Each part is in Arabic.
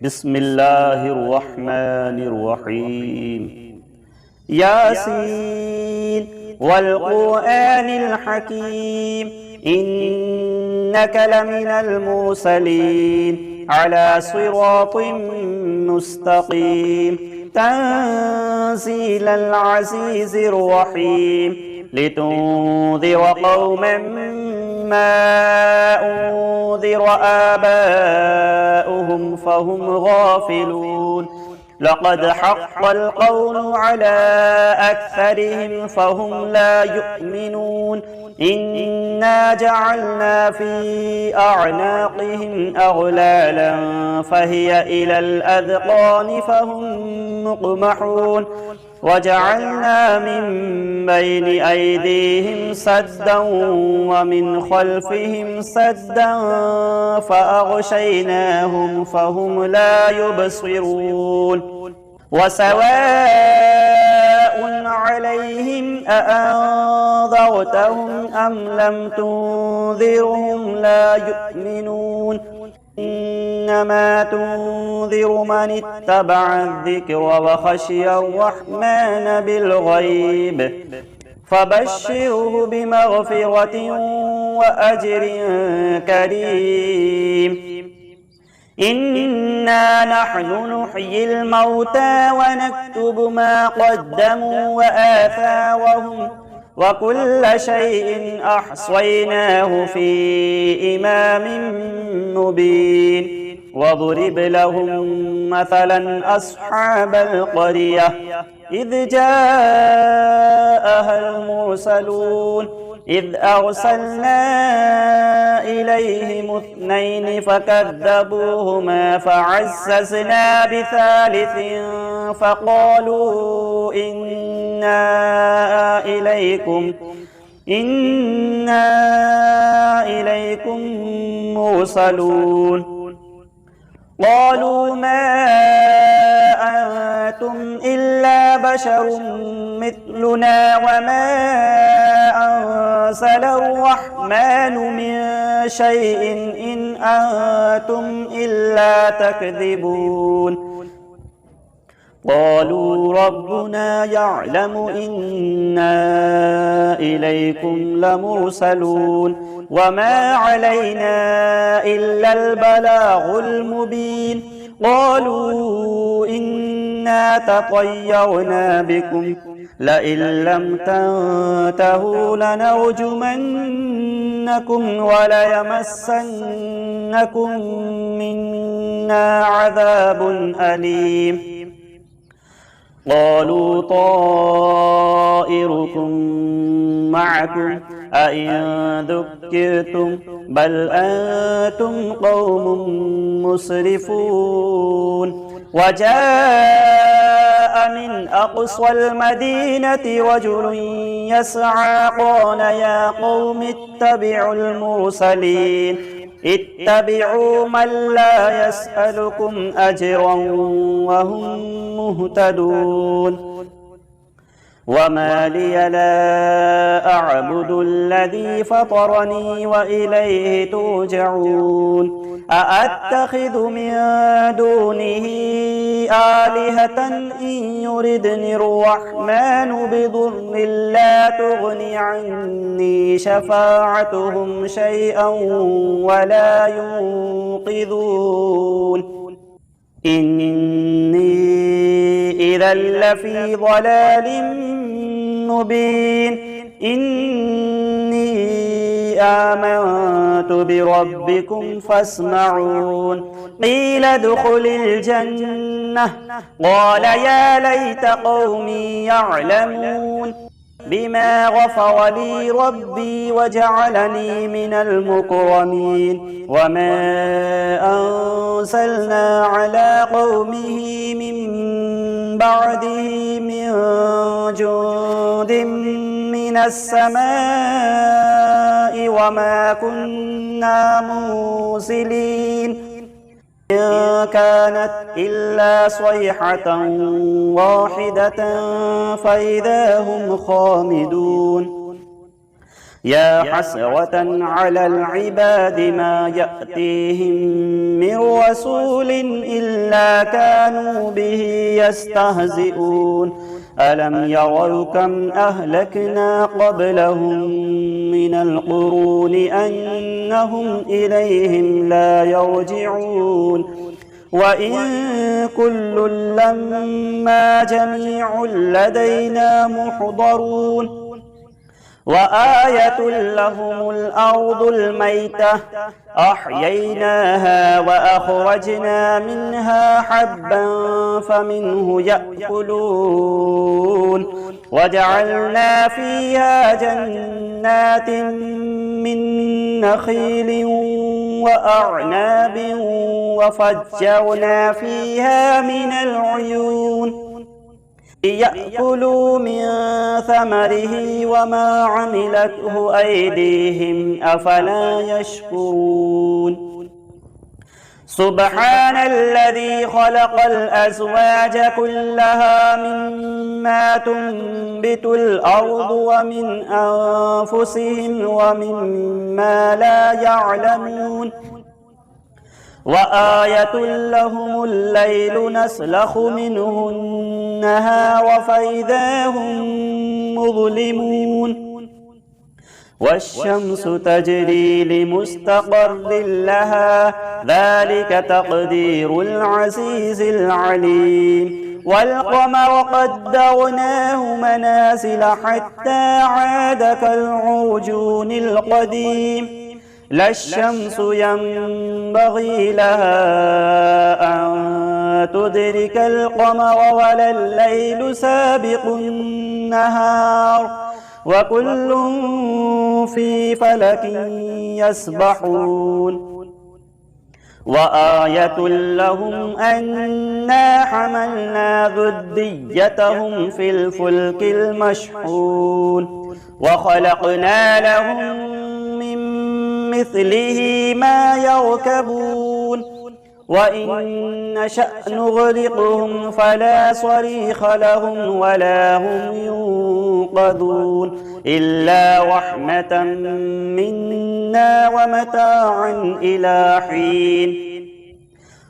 بسم الله الرحمن الرحيم. ياسين والقرآن الحكيم إنك لمن المرسلين على صراط مستقيم تنزيل العزيز الرحيم لتنذر قوما ما أنذر آباؤهم فهم غافلون لقد حق القول على أكثرهم فهم لا يؤمنون إنا جعلنا في أعناقهم أغلالا فهي إلى الأذقان فهم مقمحون وجعلنا من بين أيديهم سدا ومن خلفهم سدا فأغشيناهم فهم لا يبصرون وسواء عليهم أأنذرتهم أم لم تنذرهم لا يؤمنون إنما تنذر من اتبع الذكر وخشي الرحمن بالغيب فبشره بمغفرة وأجر كريم. إنا نحن نحيي الموتى ونكتب ما قدموا وآثارهم وكل شيء أحصيناه في إمام مبين واضرب لهم مثلا أصحاب القرية إذ جاءها المرسلون إذ أرسلنا إليهم اثنين فكذبوهما فعززنا بثالث فقالوا إنا إليكم مرسلون قالوا ما أنتم إلا بشر مثلنا وما أنزل الرحمن من شيء إن أنتم إلا تكذبون قالوا ربنا يعلم إنا إليكم لمرسلون وما علينا إلا البلاغ المبين قالوا إنا تطيرنا بكم لئن لم تنتهوا لنرجمنكم وليمسنكم منا عذاب أليم قالوا طائركم معكم أئن ذكرتم بل أنتم قوم مسرفون وجاء من أقصى المدينة رجل يسعى قال يا قوم اتبعوا المرسلين اتبعوا من لا يسألكم أجرا وهم مهتدون وما لي لا أعبد الذي فطرني وإليه ترجعون أأتخذ من دونه آلهة إن يردني الرحمن بضر لا تغني عني شفاعتهم شيئا ولا ينقذون إني إذا لفي ضلال مبين إني آمنت بربكم فاسمعون قيل ادخل الجنة قال يا ليت قومي يعلمون بما غفر لي ربي وجعلني من المكرمين وما أنزلنا على قومه من بعده من جند من السماء وما كنا منزلين إن كانت إلا صيحة واحدة فإذا هم خامدون يا حسرة على العباد ما يأتيهم من رسول إلا كانوا به يستهزئون ألم يروا كم أهلكنا قبلهم من القرون أنهم إليهم لا يرجعون وإن كل لما جميع لدينا محضرون وآية لهم الأرض الميتة أحييناها وأخرجنا منها حبا فمنه يأكلون وجعلنا فيها جنات من نخيل وأعناب وفجرنا فيها من العيون ليأكلوا من ثمره وما عملته أيديهم أفلا يشكرون سبحان الذي خلق الأزواج كلها مما تنبت الأرض ومن أنفسهم ومما لا يعلمون وآية لهم الليل نسلخ منه النهار فإذا هم مظلمون والشمس تجري لمستقر لها ذلك تقدير العزيز العليم والقمر قدرناه منازل حتى عاد كالعرجون القديم لا الشمس ينبغي لها أن تدرك القمر ولا الليل سابق النهار وكل في فلك يسبحون وآية لهم أنا حملنا ذريتهم في الفلك المشحون وخلقنا لهم من مثله ما يركبون وإن نشأ نغرقهم فلا صريخ لهم ولا هم ينقذون إلا رحمة منا ومتاعا إلى حين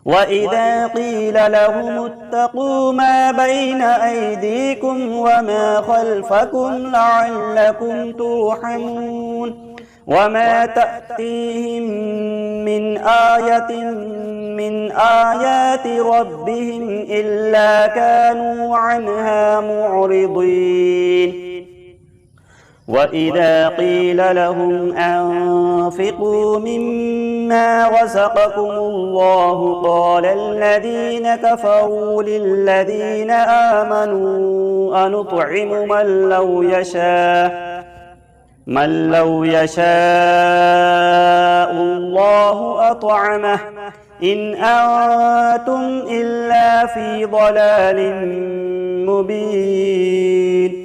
وإذا قيل لهم اتقوا ما بين أيديكم وما خلفكم لعلكم ترحمون وما تأتيهم من آية من آيات ربهم إلا كانوا عنها معرضين وإذا قيل لهم أنفقوا مما رزقكم الله قال الذين كفروا للذين آمنوا أنطعم من لو يشاء الله أطعمه إن أنتم إلا في ضلال مبين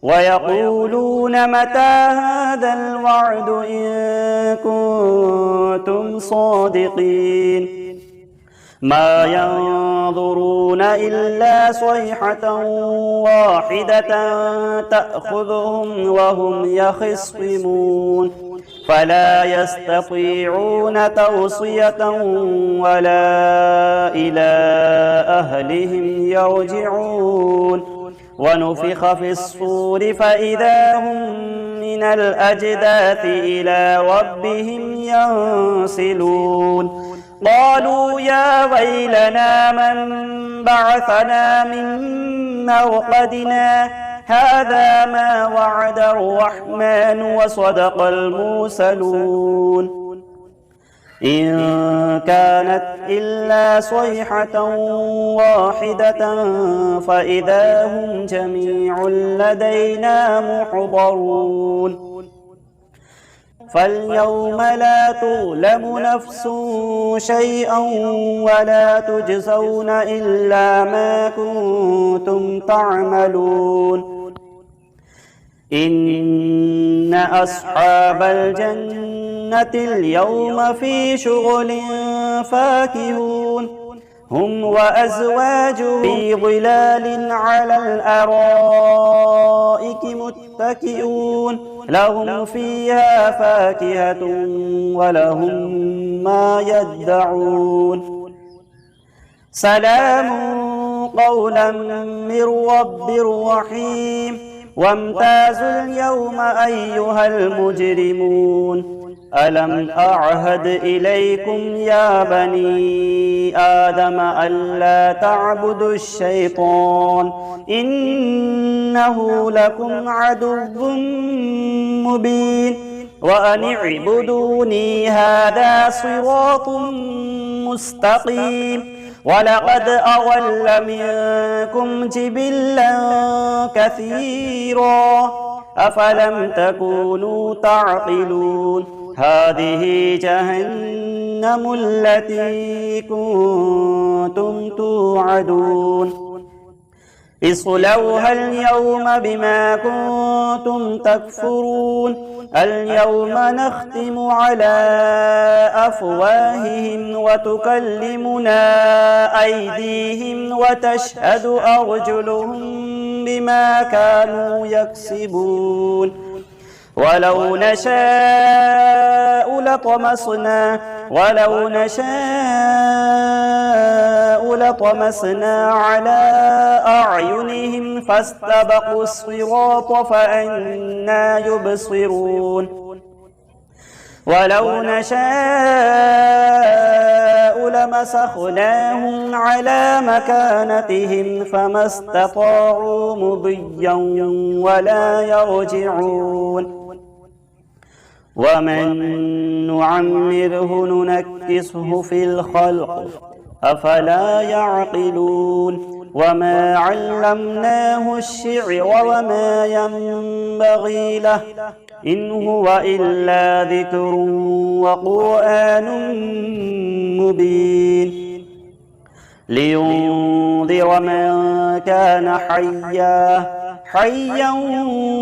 ويقولون متى هذا الوعد إن كنتم صادقين ما ينظرون إلا صيحة واحدة تأخذهم وهم يخصمون فلا يستطيعون توصية ولا إلى أهلهم يرجعون ونفخ في الصور فإذا هم من الأجداث إلى ربهم ينسلون قالوا يا ويلنا من بعثنا من مرقدنا هذا ما وعد الرحمن وصدق المرسلون إن كانت إلا صيحة واحدة فإذا هم جميع لدينا محضرون فاليوم لا تظلم نفس شيئا ولا تجزون إلا ما كنتم تعملون إن أصحاب الجنة اليوم في شغل فاكهون هم وأزواجهم في ظلال على الأرائك متكئون لهم فيها فاكهة ولهم ما يدعون سلام قولا من رب رحيم وامتازوا اليوم أيها المجرمون ألم أعهد إليكم يا بني آدم ألا تعبدوا الشيطان إنه لكم عدو مبين وأن اعبدوني هذا صراط مستقيم ولقد أضل منكم جبلا كثيرا أفلم تكونوا تعقلون هذه جهنم التي كنتم توعدون اصلوها اليوم بما كنتم تكفرون اليوم نختم على أفواههم وتكلمنا أيديهم وتشهد أرجلهم بما كانوا يكسبون ولو نشاء لطمسنا على أعينهم فاستبقوا الصراط فأنى يبصرون ولو نشاء لمسخناهم على مكانتهم فما استطاعوا مضيا ولا يرجعون ومن نعمره ننكسه في الخلق أفلا يعقلون وما علمناه الشعر وما ينبغي له إن هو إلا ذكر وقرآن مبين لينذر من كان حيا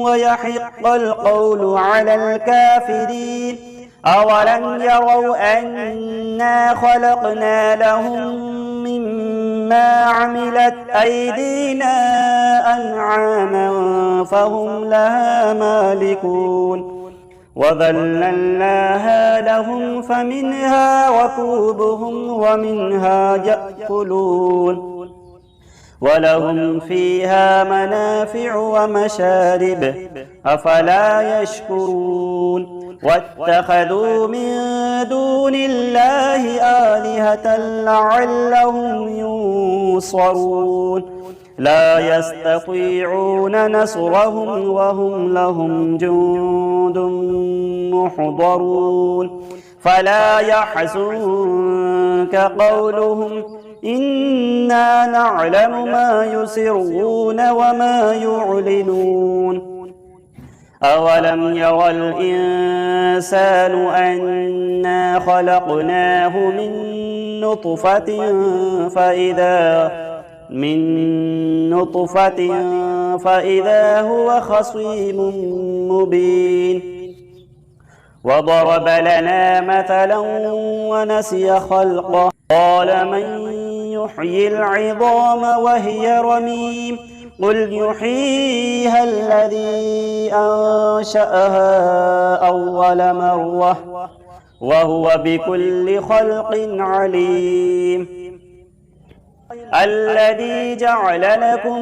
ويحق القول على الكافرين أولم يروا أنا خلقنا لهم مما عملت أيدينا أنعاما فهم لها مالكون وذللناها لهم فمنها ركوبهم ومنها يأكلون ولهم فيها منافع ومشارب أفلا يشكرون واتخذوا من دون الله آلهة لعلهم ينصرون لا يستطيعون نصرهم وهم لهم جند محضرون فلا يحزنك قولهم إنا نعلم ما يسرون وما يعلنون أولم يرى الإنسان أنا خلقناه من نطفة فإذا هو خصيم مبين وضرب لنا مثلا ونسي خلقه قال من يحيي العظام وهي رميم قل يحييها الذي أنشأها أول مرة وهو بكل خلق عليم الذي جعل لكم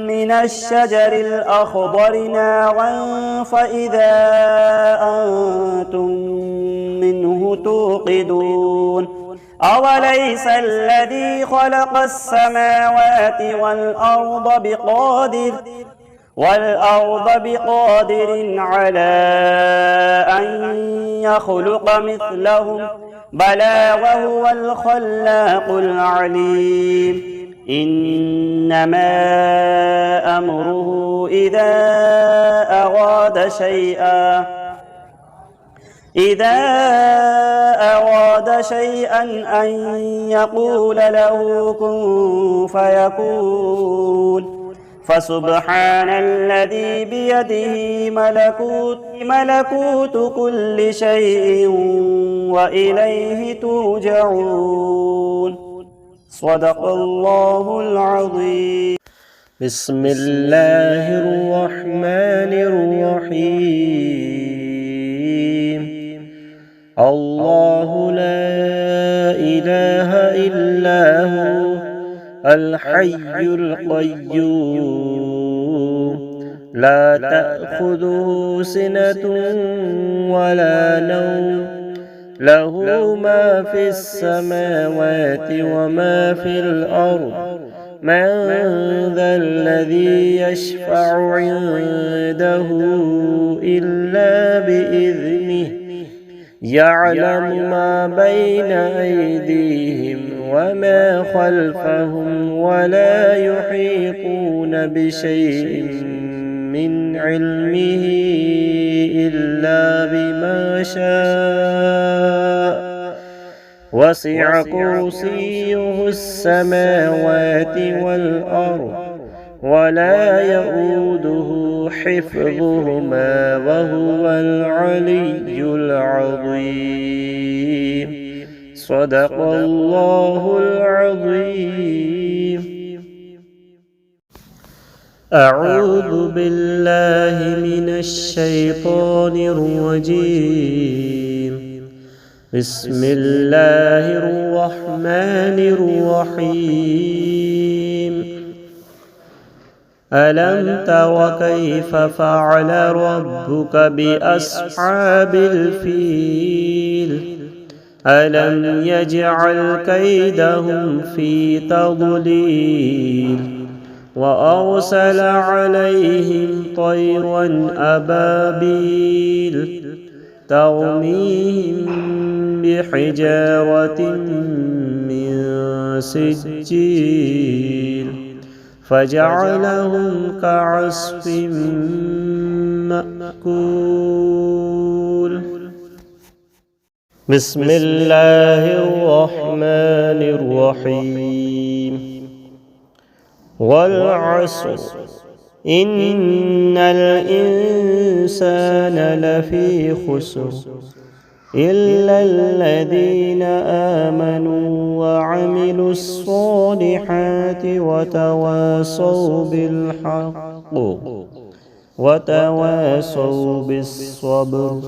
من الشجر الأخضر نارا فإذا أنتم منه توقدون أوليس الذي خلق السماوات والأرض بقادر على أن يخلق مثلهم بلى وهو الخلاق العليم إنما أمره إذا أراد شيئا أن يقول له كن فيكون فسبحان الذي بيده ملكوت كل شيء وإليه ترجعون صدق الله العظيم. بسم الله الرحمن الرحيم. الله لا إله إلا هو الحي القيوم لا تأخذه سنة ولا نوم له ما في السماوات وما في الأرض من ذا الذي يشفع عنده إلا بإذنه يعلم ما بين أيديهم وما خلفهم ولا يحيطون بشيء من علمه إلا بما شاء وسع كرسيه السماوات والأرض ولا يؤوده حفظهما وهو العلي العظيم. صدق الله العظيم. أعوذ بالله من الشيطان الرجيم. بسم الله الرحمن الرحيم. ألم تر كيف فعل ربك بأصحاب الفيل ألم يجعل كيدهم في تضليل وأرسل عليهم طيرا أبابيل ترميهم بحجارة من سجيل فجعلهم كعصف مأكول. بسم الله الرحمن الرحيم. والعصر إن الإنسان لفي خسر إلا الذين آمنوا وعملوا الصالحات وتواصوا بالحق وتواصوا بالصبر